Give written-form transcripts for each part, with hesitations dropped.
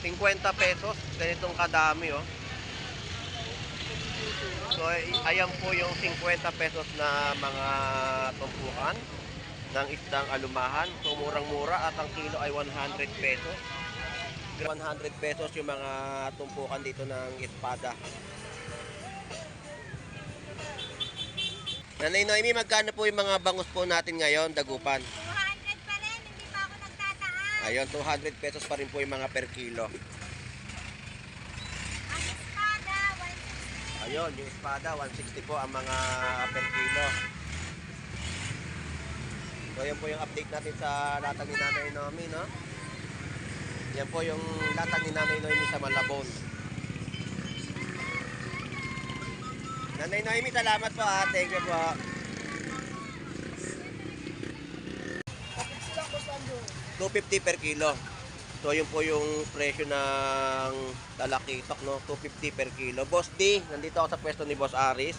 50 pesos, ganitong kadami oh. So ayan po yung 50 pesos na mga tumpukan ng isdang alumahan. So murang-mura at ang kilo ay 100 pesos. 100 pesos yung mga tumpukan dito ng espada. Nanay Noemi, magkano po yung mga bangus po natin ngayon, dagupan? 200 pa rin, hindi pa ako nagtataan. Ayun, 200 pesos pa rin po yung mga per kilo. Ang espada, 160. Ayun, yung espada, 160 po ang mga per kilo. So yan po yung update natin sa latag ni Nanay Noemi, no? Yan po yung latag ni Nanay Noemi sa Malabon. Nanay Noemi, salamat po ha. Thank you po. $250 per kilo. So yun po yung presyo ng talakitok, no? $250 per kilo. Boss D, nandito ako sa pwesto ni Boss Aris.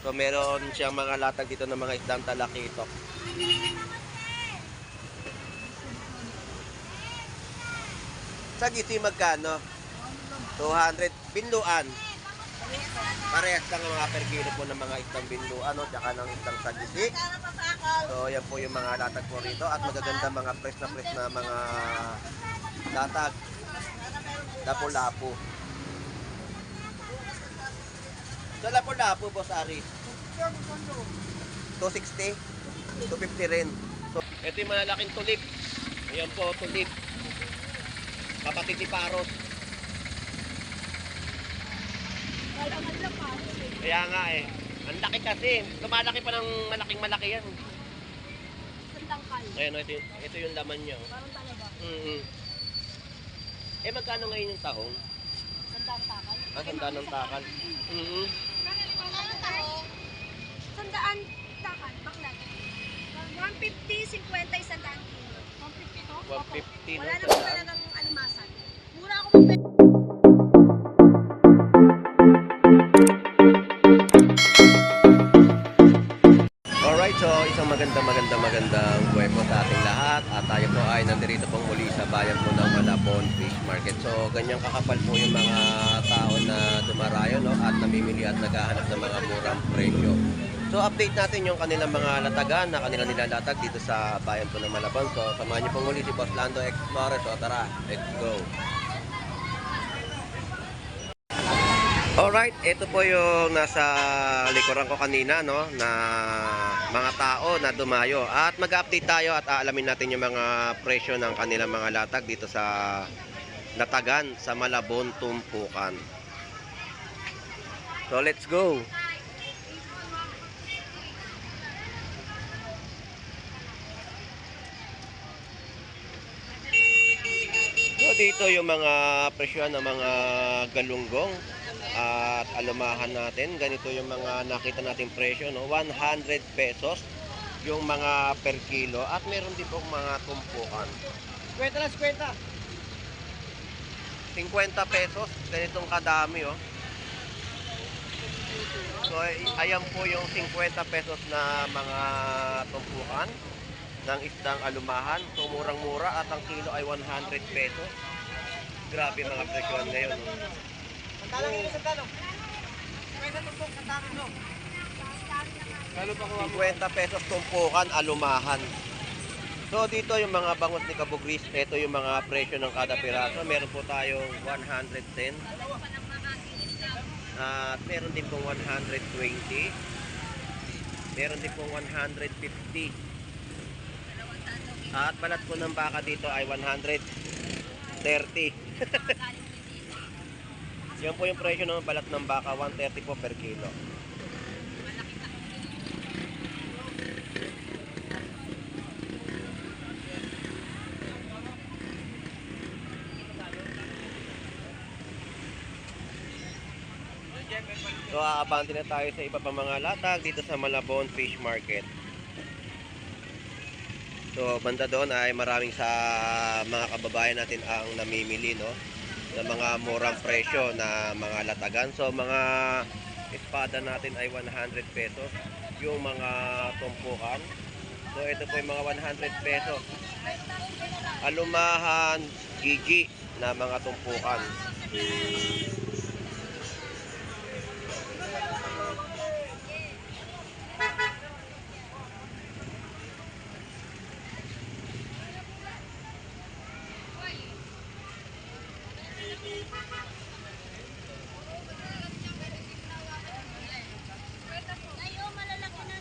So meron siyang mga latag dito ng mga isdang talakitok. Sa gisi magkano? 200 binluan. Parehas lang ang mga per kilo po ng mga isdang binluan, no? Tsaka ng isdang sagisi. So yan po yung mga latag po rito. At magaganda mga fresh na mga latag. Lapu-lapu. Sa lapu-lapu, Boss Aris, 260, 250 rin. So, ito yung malalaking tulip. Ayan po, tulip. Kapatid ni Paros. Kaya nga eh. Ang laki kasi. Lumalaki pa ng malaking-malaki yan. Sandangkal. Ayan, ito yung laman niya. Parang talaga. Eh, magkano ngayon yung tahong? Sandang takal. Sandaan ng takal. Ano tayo? Sandaan takal. Baklat. 150, 50, sandaan kilo. 150 to? 150 Wala no, naman sandaan. talagang alimasan. Mura ako mag Alright, so isang magandang buhay po sa ating lahat. At tayo po ay nandirito pong muli sa bayan po ng Malabon Fish Market. So ganyang kakapal po yung mga tao na dumarayo, no? At namimili at naghahanap ng mga murang presyo. So update natin yung kanilang mga latagan na kanilang nilalatag dito sa bayan po ng Malabon. So samahan niyo pong muli si Boss Lando Explorer. So tara, let's go! Alright, ito po yung nasa likuran ko kanina, no, na mga tao na dumayo. At mag-update tayo at aalamin natin yung mga presyo ng kanilang mga latag dito sa latagan sa Malabon, Tumpukan. So let's go! So dito yung mga presyo ng mga galunggong at alumahan natin. Ganito yung mga nakita nating presyo, no? 100 pesos yung mga per kilo. At meron din pong mga tumpukan. 50 pesos. Ganitong kadami, oh. So ayan po yung 50 pesos na mga tumpukan ng isdang alumahan. So murang-mura at ang kilo ay 100 pesos. Grabe mga presyohan ngayon, no? Sandalang yun, sandalo. Pwede tumpok, sandalang no. 50 pesos tumpukan, alumahan. So dito yung mga bangus ni Kabugris, ito yung mga presyo ng kada piraso. Meron po tayong 110. At meron din pong 120. Meron din pong 150. At balat po ng baka dito ay 130. Yan po yung presyo ng balat ng baka, 130 po per kilo. So aabante na tayo sa iba pa mga latag dito sa Malabon Fish Market. So banda doon ay maraming sa mga kababayan natin ang namimili, no, ng mga murang presyo na mga latagan. So mga espada natin ay 100 pesos. Yung mga tumpukan, so ito po yung mga 100 pesos. Alumahan, Gigi na mga tumpukan. Ayo, malalaki na.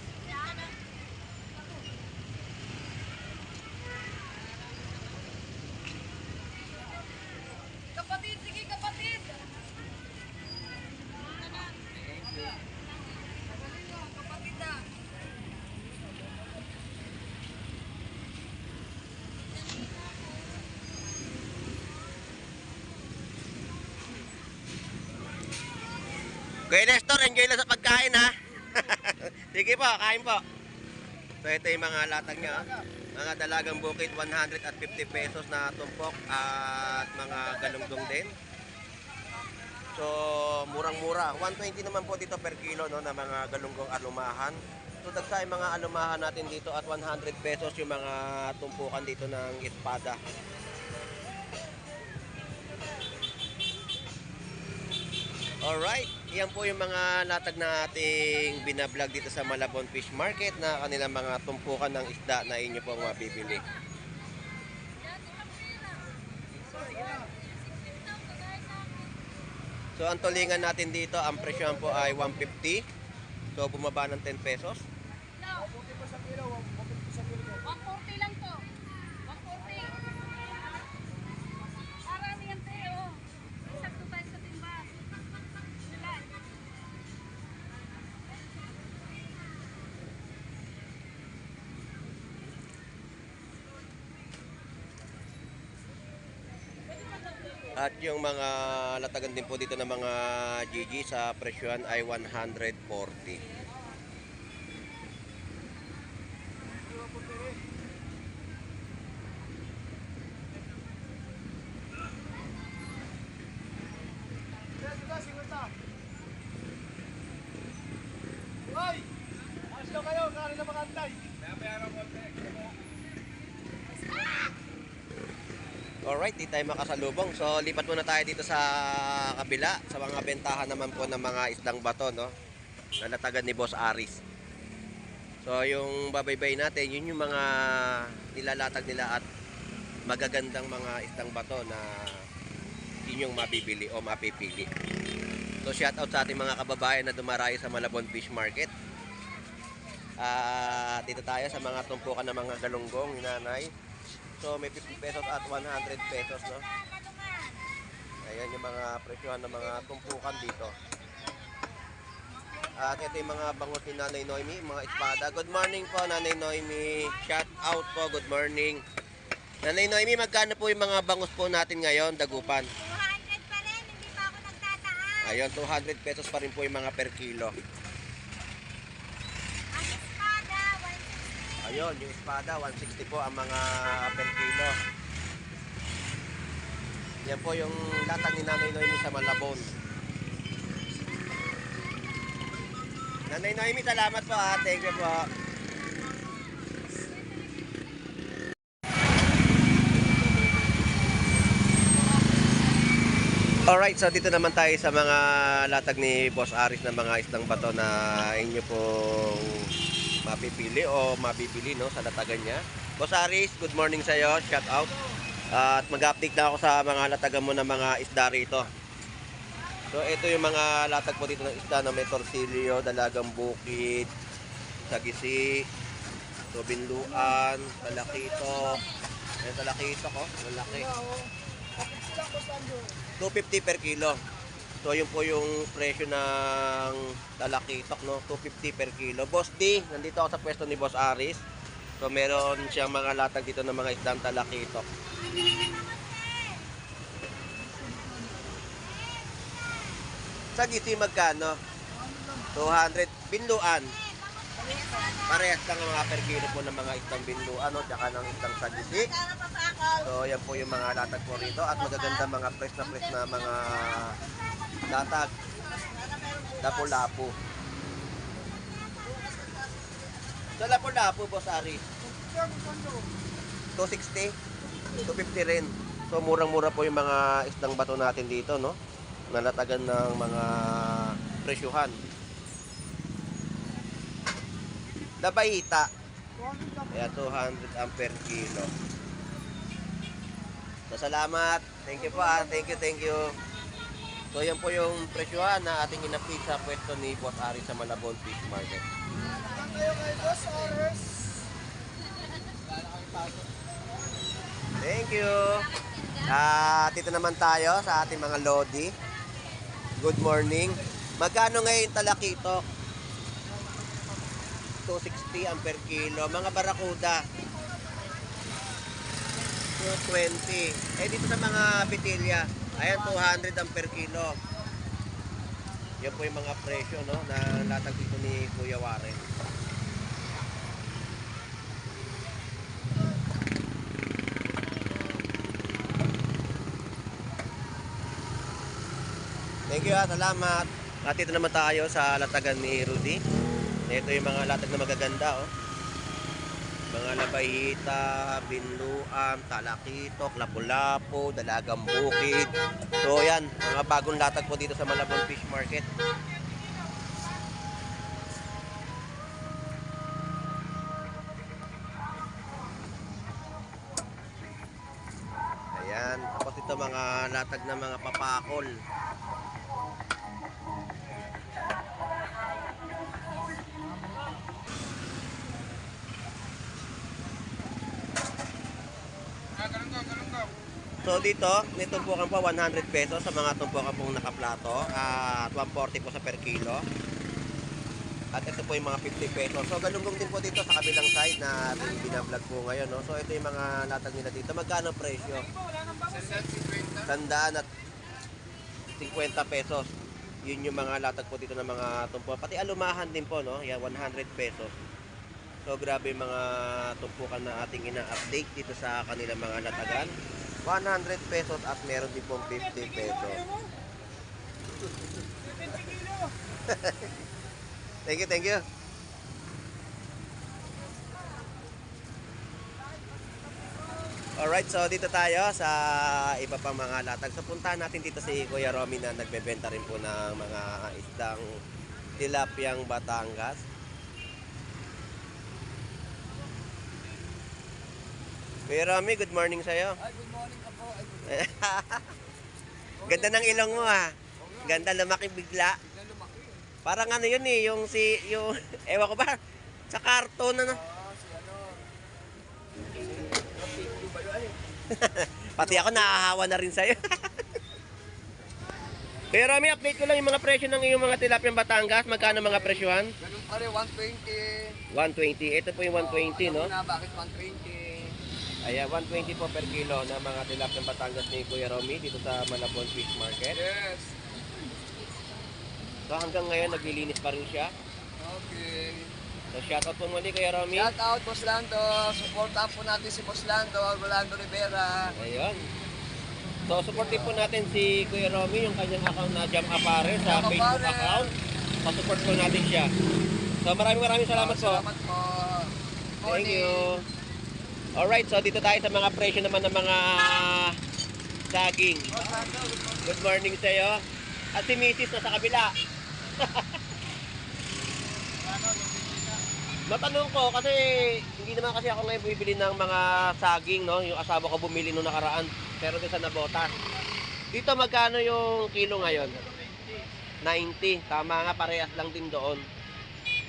Kapatid, sige kapatid. Kapatid na. Kuya Nestor, enjoy lang sa pagkain ha. Sige po, kain po. So ito yung mga latag niya. Mga dalagang bukid, 150 pesos na tumpok at mga galunggong din. So murang-mura. 120 naman po dito per kilo no, na mga galunggong alumahan. So dagsa yung mga alumahan natin dito at 100 pesos yung mga tumpukan dito ng espada. Alright, yan po yung mga latag na ating binablog dito sa Malabon Fish Market na kanilang mga tumpukan ng isda na inyo pong mabibili. So ang tulingan natin dito, ang presyo po ay 150. So bumaba ng 10 pesos. 140 lang to. 140. Marami yan tayo. Sakto tayo sa timba. Ilan? At yung mga latagan din po dito ng mga GG sa presyohan ay 140. Hoy! Alas daw kayo, kaya na makantay. Alright, di tayo makasalubong. So lipat muna tayo dito sa kabila sa mga bentahan naman po ng mga isdang bato no, na latagan ni Boss Aris. So yung babaybay natin, yun yung mga nilalatag nila at magagandang mga isdang bato na yun yung mabibili o mapipili. So shout out sa ating mga kababayan na dumarayo sa Malabon Fish Market. Dito tayo sa mga tumpukan ng mga galunggong, hinanay. So may 50 pesos at 100 pesos no. Ayan yung mga presyohan ng mga tumpukan dito. At ito yung mga bangus ni Nanay Noemi, mga espada. Good morning po Nanay Noemi. Shout out po, good morning. Nanay Noemi, magkano po yung mga bangus po natin ngayon, dagupan? 200 pa rin, hindi pa ako nagtataan. Ayun, 200 pesos pa rin po yung mga per kilo. Ang espada, 160. Ayun, yung espada, 160 po ang mga per kilo. Yan po yung latag ni Nanay Noemi sa Malabon. Nanay Noemi, salamat po ha. Thank you po. Alright, so dito naman tayo sa mga latag ni Boss Aris na mga isdang bato na inyo pong mapipili o mabibili no, sa latagan niya. Boss Aris, good morning sa iyo. Shout out. At mag-update na ako sa mga latagan mo ng mga isda rito. So ito yung mga latag po dito ng isda na may torsilyo, dalagang bukid, sagisi, so binluan, talakito. Ayan talakito ko, malaki. 250 per kilo. So yun po yung presyo ng talakitok no, 250 per kilo. Boss D, nandito ako sa pwesto ni Boss Aris. So meron siyang mga latag dito ng mga isdang talakitok. Sa gisi magkano? 200 binluan. Parehas lang ang mga per kilo po ng mga isdang binluan no, tsaka ng isdang sagisi. So yan po yung mga latag po rito at magaganda mga fresh na mga latag. Lapu-lapu. So lapu-lapu Boss Aris. 260, 250 rin. So murang-mura po yung mga isdang bato natin dito, no? Nalatagan ng mga presyuhan. Labayita. Ayan, 200 ang per kilo. So salamat. Thank you po ah. Thank you. So yan po yung presyuhan na ating inapit sa pwesto ni Boss Ari sa Malabon Fish Market. Kayo kay Boss Oris. Thank you. Dito naman tayo sa ating mga lodi. Good morning. Magkano ngayon talakito? 260 ang per kilo. Mga barakuda, 220. Dito sa mga bitilya, ayan, 200 ang per kilo. Yan po yung mga presyo, no, na latag dito ni Kuya Warren. Thank you, salamat. At dito naman tayo sa latagan ni Rudy. Ito yung mga latag na magaganda, oh. Mga labayita, binluam, talakitok, lapu-lapu, dalagang bukid. So yan, mga bagong latag po dito sa Malabon Fish Market. Ayan, tapos ito mga latag na mga papakol. So dito, nitumpukan po 100 pesos sa mga tumpukan pong nakaplato at 140 po sa per kilo. At ito po yung mga 50 pesos. So galunggong din po dito sa kabilang side na ating binablog po ngayon, no? So ito yung mga latag nila dito. Magkano presyo? 100 at 50 pesos. Yun yung mga latag po dito ng mga tumpukan. Pati alumahan din po, no? Yan, 100 pesos. So grabe yung mga tumpukan na ating ina-update dito sa kanilang mga latagan. 100 pesos at meron din pong 50 pesos. Thank you. Alright, so dito tayo sa iba pang mga latag. So puntahan natin dito si Kuya Romy na nagbebenta rin po ng mga isdang tilapyang Batangas. Kuya Romy, good morning sa'yo. Ay, good morning ka po. Ganda ng ilong mo ah. Ganda, lumaki bigla. Parang ano yun eh, yung ewan ko ba, sa karton ano. Pati ako naahawa na rin sa'yo. Kuya Romy, update ko lang yung mga presyo ng iyong mga tilapyang Batangas. Magkano mga presyohan? Ganun pa rin, 120. 120. Ito po yung 120, no? Na, bakit 120? Ayan, 120 po per kilo na mga tilapyang Batangas ni Kuya Romy dito sa Malabon Fish Market. Yes. So hanggang ngayon naglilinis pa rin siya. Okay. So shoutout po muli Kuya Romy. Shout out, Boss Lando. Supportan po natin si Boss Lando, Rolando Rivera. Ayun. So supportin po natin si Kuya Romy, yung kanyang account na Jam Apparel sa Jam Facebook Apparel. account. So-support po natin siya. So maraming salamat po. Salamat po. Thank you. Alright, so dito tayo sa mga presyo naman ng mga saging. Boss Lando, good morning. Good morning sa iyo. At si Mrs. na sa kabila. Matanong ko kasi hindi naman kasi ako ngayon bumibili ng mga saging, no? Yung asawa ko bumili nung nakaraan. Pero din sa Nabota. Dito magkano yung kilo ngayon? 90. Tama nga, parehas lang din doon.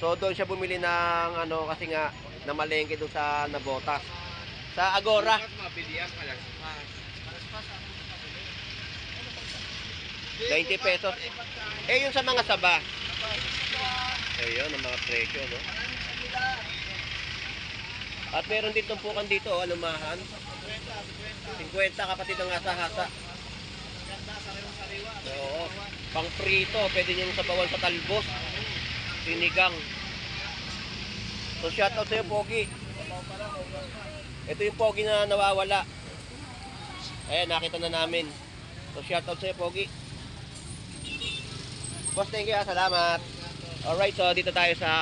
So doon siya bumili ng ano kasi nga na malengke doon sa Nabota. Sa Agora. 20 pesos. Eh, yung sa mga saba. Ayun, ang mga presyo, no? At meron din tumpukan dito, oh, alumahan. 50 kapatid ng hasa-hasa. Oo. Pang prito, pwede nyo sa bawal sa talbos. Sinigang. So, shoutout sa'yo, Pogi. Ito yung Pogi na nawawala. Ayan, nakita na namin. So, shoutout sa'yo, Pogi. Boss, thank you, salamat. Alright, so dito tayo sa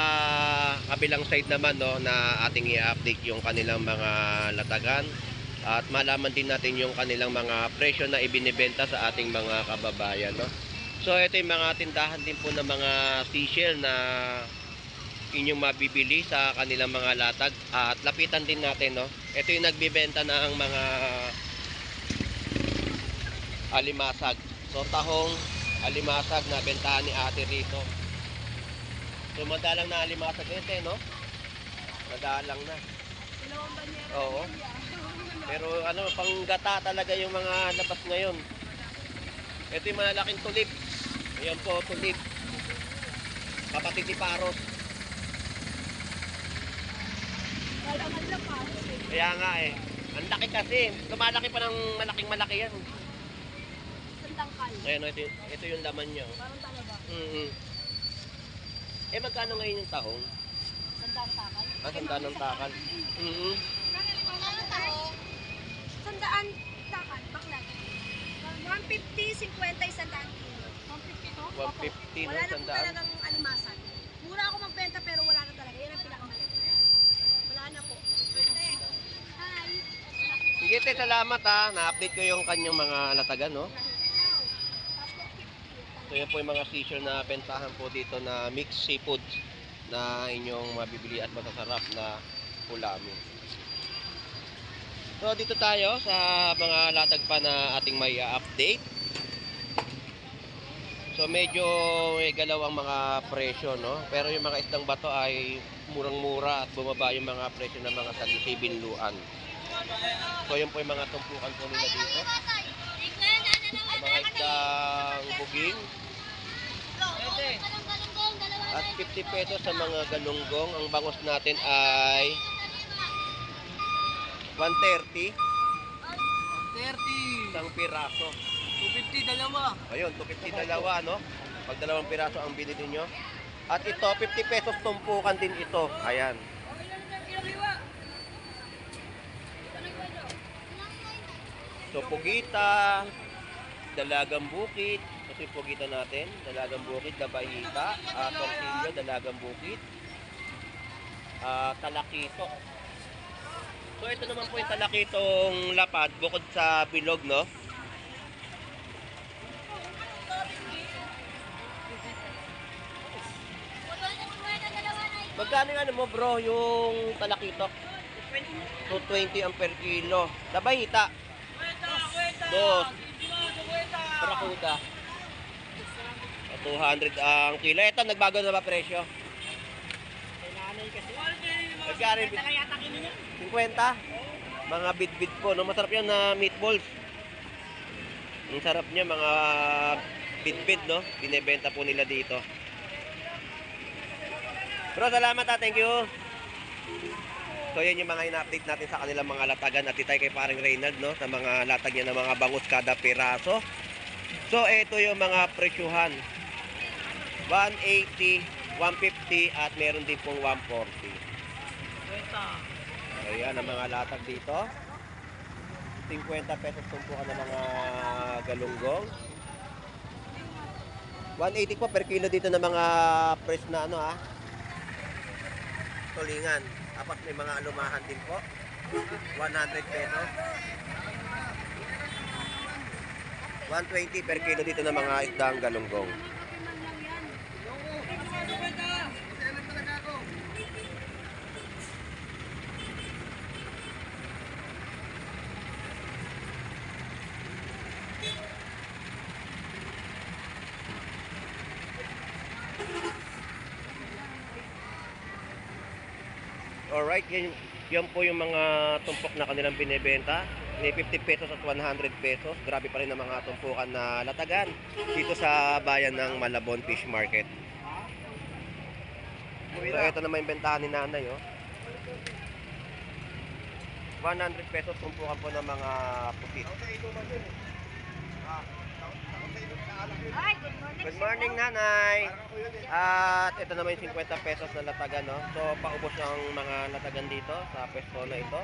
kabilang side naman, no, na ating i-update yung kanilang mga latagan. at malaman din natin yung kanilang mga presyo na ibinibenta sa ating mga kababayan, no? So ito yung mga tindahan din po ng mga seashell na inyong mabibili sa kanilang mga latag, at lapitan din natin, no? Ito yung nagbibenta na ang mga alimasag. So tahong alimasag na bentahan ni ate rito. So madalang na alimasag ito, no? Madalang na. Oo. Pero ano, panggata talaga yung mga labas ngayon. Ito yung malalaking tulip. Ayan po, tulip. Kapatid ni Paros. Kaya nga eh. Ang laki kasi. Lumalaki pa ng malaking malaki yan. Sandangkal. Ayan, ito yung laman niya. Parang talaba. Eh, magkano ngayon yung tahong? Sandang takal. Sandaan ng takal. Ano tayo? Sandaan takal. Baklat. 150, 50, sandaan kilo. 150 to? 150 Wala no, na po sandaan. talagang alimasan. Mura ako magbenta pero wala na talaga. Yan ang pinakamalaki. Wala na po. Hi. Sige, te, salamat ha. Na-update ko yung kanyang mga latagan, no? So, yan po yung mga seashell na bentahan po dito na mixed seafood na inyong mabibili at masasarap na ulamin. So, dito tayo sa mga latag pa na ating may update. So, medyo may galaw ang mga presyo, no? Pero yung mga isdang bato ay murang-mura at bumaba yung mga presyo ng mga salisi-binluan. So, yun po yung mga tumpukan po nila dito. Mga isdang buging. At 50 pesos sa mga galunggong. Ang bangus natin ay 130. 30. Isang piraso. 250, dalawa. Ayun, 250 dalawa, no? Pag dalawang piraso ang binili nyo. At ito, 50 pesos tumpukan din ito. Ayan. So, pugita, dalagang bukid. Ito yung pugita natin. Dalagang bukid, labahita, tortillo, dalagang bukid. Talakito. So, ito naman po yung talakitong lapad, bukod sa bilog, no? Magkano yung ano mo, bro, yung talakito? 220 ang per kilo. Labahita. Dos. Brakuda. 200 ang kilo. Ito, nagbago na ba presyo? Magkano? 50? Mga bit-bit po. No? Masarap yan na meatballs. Ang sarap niya, mga bit-bit, no? Binebenta po nila dito. Bro, salamat ha. Thank you. So, yan yung mga ina-update natin sa kanilang mga latagan. At itay kay paring Reynald, no? Sa mga latag niya ng mga bangus kada piraso. So, ito yung mga presyuhan. 180, 150, at meron din pong 140. Ayan ang mga latag dito. 50 pesos tumpukan ng mga galunggong. 180 po per kilo dito ng mga fresh na ano ha. Tulingan. Tapos may mga alumahan din po. 100 pesos. 120 per kilo dito ng mga isdang galunggong. Alright, yan po yung mga tumpok na kanilang binibenta. May 50 pesos at 100 pesos. Grabe pa rin ang mga tumpukan na latagan dito sa bayan ng Malabon Fish Market. So ito naman yung bentahan ni nanay, oh. 100 pesos tumpukan po ng mga pusit. Hi, good morning. Good morning, nanay. At ito naman yung 50 pesos na latagan, no? So, paubos ang mga latagan dito sa pwesto na ito.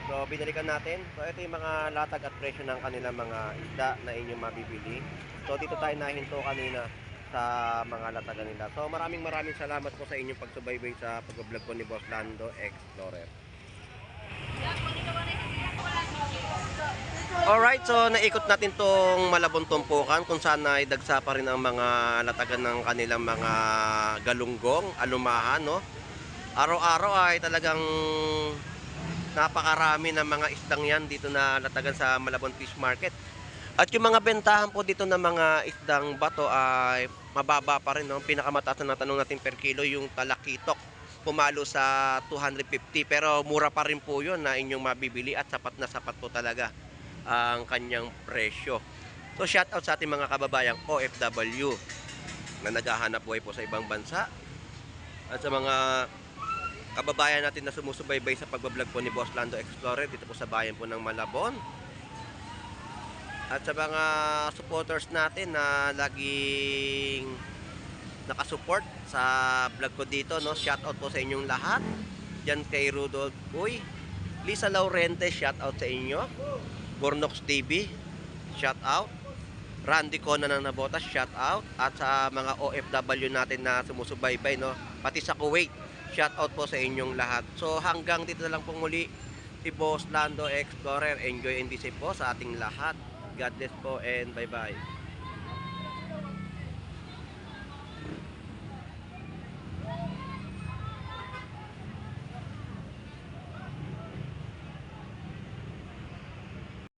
So, binalikan natin. So, ito yung mga latag at presyo ng kanilang mga isda na inyong mabibili. So, dito tayo nahinto kanina sa mga latagan nila. So, maraming salamat po sa inyong pagsubaybay sa pag-vlog ko ni Boss Lando Explorer. Alright, so naikot natin tong Malabon Tumpukan kung saan ay dagsa pa rin ang mga latagan ng kanilang mga galunggong, alumahan, no? Araw-araw ay talagang napakarami ng mga isdang yan dito na latagan sa Malabon Fish Market. At yung mga bentahan po dito ng mga isdang bato ay mababa pa rin, no? Pinakamataas na tanong natin per kilo yung talakitok, pumalo sa 250, pero mura pa rin po yun na inyong mabibili at sapat na sapat po talaga ang kanyang presyo. So shout out sa ating mga kababayang OFW na naghahanap buhay po sa ibang bansa at sa mga kababayan natin na sumusubaybay sa pagbablog po ni Boss Lando Explorer dito po sa bayan po ng Malabon. At sa mga supporters natin na laging nakasupport sa vlog ko dito, no? Shout out po sa inyong lahat. Diyan kay Rudolph Uy, Lisa Laurente, shout out sa inyo. Bornox TV, shout out. Randy Conan ng Nabota, shout out. At sa mga OFW natin na sumusubaybay, no? Pati sa Kuwait, shout out po sa inyong lahat. So hanggang dito na lang po muli si Boss Lando Explorer. Enjoy and be safe po sa ating lahat. God bless po and bye bye.